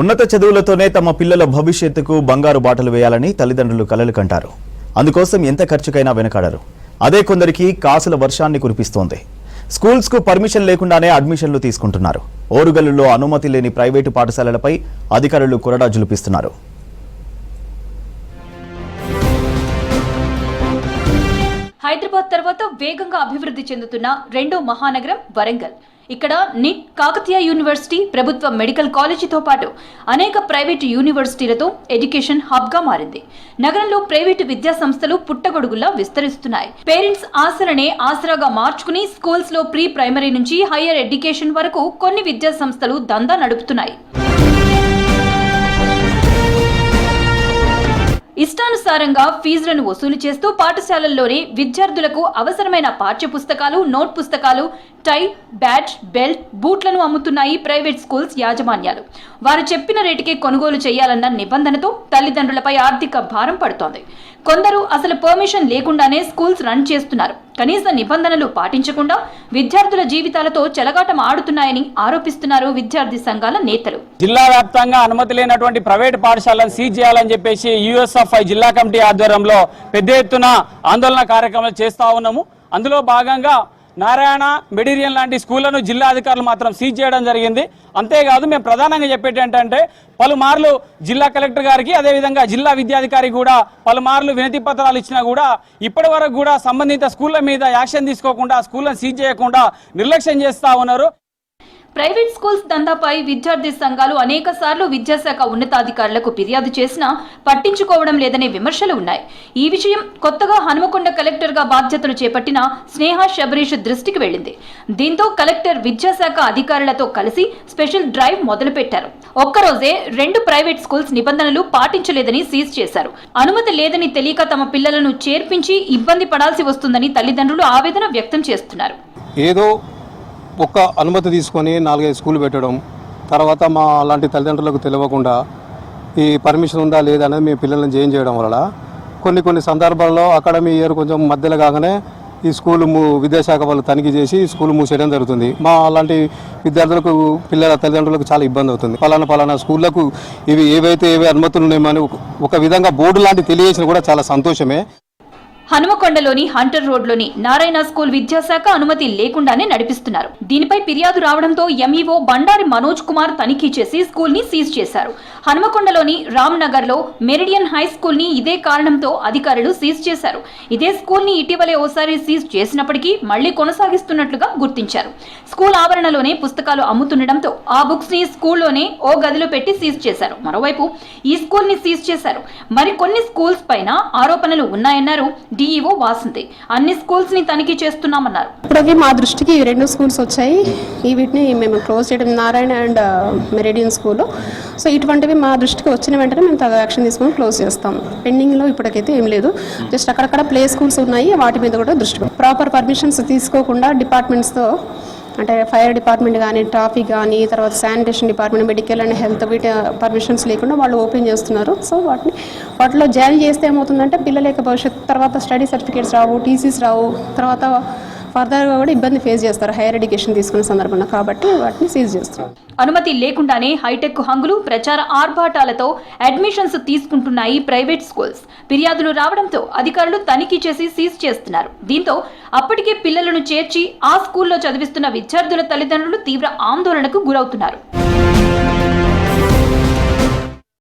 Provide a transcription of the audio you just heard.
ఉన్నత చదువులతోనే తమ పిల్లల భవిష్యత్తుకు బంగారు బాటలు వేయాలని తల్లిదండ్రులు కలలు కంటారు. అందుకోసం ఎంత ఖర్చుకైనా వెనకాడరు. అదే కొందరికి కాసుల వర్షాన్ని కురిపిస్తోంది. స్కూల్స్కు పర్మిషన్ లేకుండానే అడ్మిషన్లు తీసుకుంటున్నారు. ఓరుగల్లులో అనుమతి లేని ప్రైవేటు పాఠశాలలపై అధికారులు కొరడా జులిపిస్తున్నారు. హైదరాబాద్ తర్వాత వేగంగా అభివృద్ధి చెందుతున్న రెండో మహానగరం వరంగల్. ఇక్కడ నిట్, కాకతీయ యూనివర్సిటీ, ప్రభుత్వ మెడికల్ కాలేజీతో పాటు అనేక ప్రైవేటు యూనివర్సిటీలతో ఎడ్యుకేషన్ హబ్గా మారింది. నగరంలో ప్రైవేటు విద్యా సంస్థలు పుట్టగొడుగులా విస్తరిస్తున్నాయి. పేరెంట్స్ ఆశలనే ఆసరాగా మార్చుకుని స్కూల్స్ లో ప్రీ ప్రైమరీ నుంచి హైయర్ ఎడ్యుకేషన్ వరకు కొన్ని విద్యా సంస్థలు దందా నడుపుతున్నాయి. ఇష్టానుసారంగా ఫీజులను వసూలు చేస్తూ పాఠశాలల్లోనే విద్యార్థులకు అవసరమైన పాఠ్య పుస్తకాలు, నోట్ పుస్తకాలు, టై, బ్యాడ్జ్, బెల్ట్, బూట్లను అమ్ముతున్నాయి ప్రైవేట్ స్కూల్స్ యాజమాన్యాలు. వారు చెప్పిన రేటుకే కొనుగోలు చేయాలన్న నిబంధనతో తల్లిదండ్రులపై ఆర్థిక భారం పడుతోంది. కొందరు అసలు పర్మిషన్ లేకుండానే స్కూల్స్ రన్ చేస్తున్నారు. కనీస నిబంధనలు పాటించకుండా విద్యార్థుల జీవితాలతో చెలగాటం ఆడుతున్నాయని ఆరోపిస్తున్నారు విద్యార్థి సంఘాల నేతలు. జిల్లా వ్యాప్తంగా అనుమతి లేనటువంటి ప్రైవేట్ పాఠశాలను సీజ్ చేయాలని చెప్పేసి యూఎస్ఎఫ్ఐ జిల్లా కమిటీ ఆధ్వర్యంలో పెద్ద ఎత్తున ఆందోళన కార్యక్రమాలు చేస్తా ఉన్నాము. అందులో భాగంగా నారాయణ, మెడిరియన్ లాంటి స్కూళ్లను జిల్లా అధికారులు మాత్రం సీజ్ చేయడం జరిగింది. అంతేకాదు మేము ప్రధానంగా చెప్పేది ఏంటంటే పలుమార్లు జిల్లా కలెక్టర్ గారికి, అదేవిధంగా జిల్లా విద్యాధికారికి కూడా పలుమార్లు వినతి పత్రాలు ఇచ్చినా కూడా ఇప్పటి వరకు కూడా సంబంధిత స్కూళ్ల మీద యాక్షన్ తీసుకోకుండా, స్కూళ్లను సీజ్ చేయకుండా నిర్లక్ష్యం చేస్తా ఉన్నారు. ప్రైవేట్ స్కూల్స్ దందాపై విద్యార్థి సంఘాలు అనేక సార్లు విద్యాశాఖ ఉన్నతాధికారులకు ఫిర్యాదు చేసినా పట్టించుకోవడం లేదనే విమర్శలు ఉన్నాయి. ఈ విషయం కొత్తగా హనుమకొండ కలెక్టర్ గా బాధ్యతలు చేపట్టిన స్నేహ శబరీష్ దృష్టికి వెళ్లింది. దీంతో కలెక్టర్ విద్యాశాఖ అధికారులతో కలిసి స్పెషల్ డ్రైవ్ మొదలుపెట్టారు. ఒక్కరోజే 2 ప్రైవేట్ స్కూల్స్ నిబంధనలు పాటించలేదని సీజ్ చేశారు. అనుమతి లేదని తెలియక తమ పిల్లలను చేర్పించి ఇబ్బంది పడాల్సి వస్తుందని తల్లిదండ్రులు ఆవేదన వ్యక్తం చేస్తున్నారు. ఒక్క అనుమతి తీసుకొని 4-5 స్కూల్ పెట్టడం, తర్వాత మా అలాంటి తల్లిదండ్రులకు తెలియకుండా ఈ పర్మిషన్ ఉందా లేదా అనేది మీ పిల్లల్ని జాయిన్ చేయడం వల్ల కొన్ని సందర్భాల్లో అకాడమీ ఇయర్ కొంచెం మధ్యలో కాగానే ఈ స్కూల్ విద్యాశాఖ వాళ్ళు తనిఖీ చేసి స్కూల్ మూసేయడం జరుగుతుంది. మా అలాంటి విద్యార్థులకు, పిల్లల తల్లిదండ్రులకు చాలా ఇబ్బంది అవుతుంది. పలానా స్కూళ్లకు ఏవైతే అనుమతులు ఉన్నాయని ఒక విధంగా బోర్డు లాంటి తెలియజేసిన కూడా చాలా సంతోషమే. హనుమకొండలోని హంటర్ రోడ్లోని నారాయణ స్కూల్ విద్యాశాఖ అనుమతి లేకుండానే నడిపిస్తున్నారు. దీనిపై ఫిర్యాదు రావడంతో ఎంఈఓ బండారి మనోజ్ కుమార్ తనిఖీ చేసి స్కూల్ ని సీజ్ చేశారు. హనుమకొండలోని రామ్నగర్ లో మెరిడియన్ హై స్కూల్ ని ఇదే కారణంతో అధికారులు సీజ్ చేశారు. ఇదే స్కూల్ ని ఇటీవలే ఓసారి సీజ్ చేసినప్పటికీ మళ్లీ కొనసాగిస్తున్నట్లుగా గుర్తించారు. స్కూల్ ఆవరణలోనే పుస్తకాలు అమ్ముతుండటంతో ఆ బుక్స్ ని స్కూల్లోనే ఓ గదిలో పెట్టి సీజ్ చేశారు. మరోవైపు ఈ స్కూల్ ని సీజ్ చేశారు. మరికొన్ని స్కూల్స్ పైన ఆరోపణలు ఉన్నాయన్నారు డిఈఓ వాసంతి. అన్ని స్కూల్స్ ని తనిఖీ చేస్తున్నామన్నారు. ఇప్పటికీ మా దృష్టికి 2 స్కూల్స్ వచ్చాయి. వీటిని మేము క్లోజ్ చేయడం, Narayana and meridian school. So ఇటువంటివి మా దృష్టికి వచ్చిన వెంటనే మేము తగ్గ యాక్షన్ తీసుకొని క్లోజ్ చేస్తాం. పెండింగ్లో ఇప్పటికైతే ఏం లేదు. జస్ట్ అక్కడక్కడ ప్లే స్కూల్స్ ఉన్నాయి, వాటి మీద కూడా దృష్టి. ప్రాపర్ పర్మిషన్స్ తీసుకోకుండా డిపార్ట్మెంట్స్తో, అంటే ఫైర్ డిపార్ట్మెంట్ కానీ, ట్రాఫిక్ కానీ, తర్వాత sanitation department, medical and health, వీటి పర్మిషన్స్ లేకుండా వాళ్ళు ఓపెన్ చేస్తున్నారు. సో వాటిలో జాయిన్ చేస్తే ఏమవుతుందంటే పిల్లల యొక్క భవిష్యత్తు, తర్వాత స్టడీ సర్టిఫికేట్స్ రావు, టీసీస్ రావు, తర్వాత ఫర్దర్గా కూడా ఇబ్బంది ఫేస్ చేస్తారు హైయర్ ఎడ్యుకేషన్ తీసుకునే సందర్భంగా. కాబట్టి వాటిని సీజ్ చేస్తారు. అనుమతి లేకుండానే హైటెక్ హంగులు, ప్రచార ఆర్భాటాలతో అడ్మిషన్స్ తీసుకుంటున్నాయి ప్రైవేట్ స్కూల్స్. ఫిర్యాదులు రావడంతో అధికారులు తనిఖీ చేసి సీజ్ చేస్తున్నారు. దీంతో అప్పటికే పిల్లలను చేర్చి ఆ స్కూల్లో చదివిస్తున్న విద్యార్థుల తల్లిదండ్రులు తీవ్ర ఆందోళనకు గురవుతున్నారు.